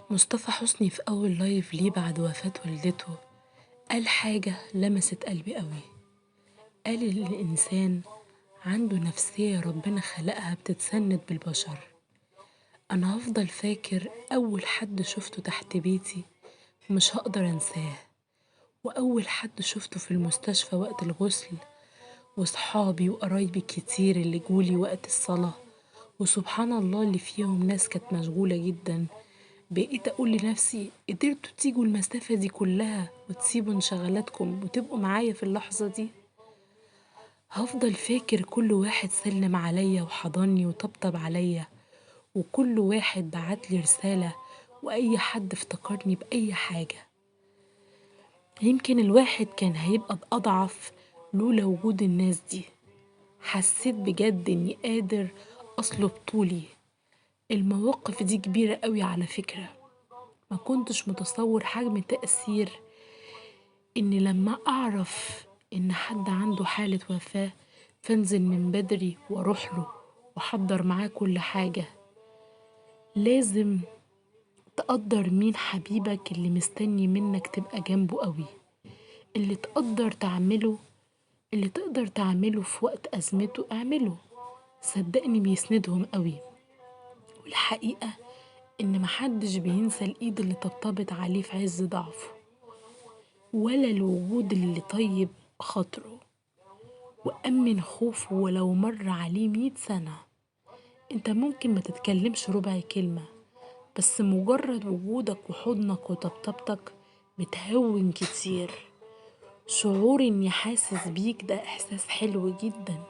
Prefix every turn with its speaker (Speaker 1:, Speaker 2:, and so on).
Speaker 1: مصطفى حسني في أول لايف ليه بعد وفاة والدته قال حاجة لمست قلبي قوي. قال إن الإنسان عنده نفسية ربنا خلقها بتتسند بالبشر. أنا هفضل فاكر أول حد شفته تحت بيتي ومش هقدر أنساه، وأول حد شفته في المستشفى وقت الغسل، وصحابي وقرايبي كتير اللي جولي وقت الصلاة، وسبحان الله اللي فيهم ناس كانت مشغولة جدا. بقيت أقول لنفسي قدرتوا تيجوا المسافة دي كلها وتسيبوا انشغالاتكم وتبقوا معايا في اللحظة دي. هفضل فاكر كل واحد سلم عليا وحضني وطبطب عليا، وكل واحد بعتلي رسالة، وأي حد افتكرني بأي حاجة. يمكن الواحد كان هيبقى أضعف لولا وجود الناس دي. حسيت بجد إني قادر أصلب طولي. المواقف دي كبيرة قوي على فكرة. ما كنتش متصور حجم تأثير إن لما أعرف إن حد عنده حالة وفاة فانزل من بدري واروح له وحضر معاه كل حاجة. لازم تقدر مين حبيبك اللي مستني منك تبقى جنبه قوي، اللي تقدر تعمله، اللي تقدر تعمله في وقت أزمته اعمله. صدقني بيسندهم قوي. والحقيقة إن محدش بينسى الإيد اللي طبطبت عليه في عز ضعفه، ولا الوجود اللي طيب خاطره وأمن خوفه ولو مر عليه 100 سنة. انت ممكن ما تتكلمش ربع كلمة، بس مجرد وجودك وحضنك وطبطبتك بتهون كتير. شعور اني حاسس بيك ده احساس حلو جدا.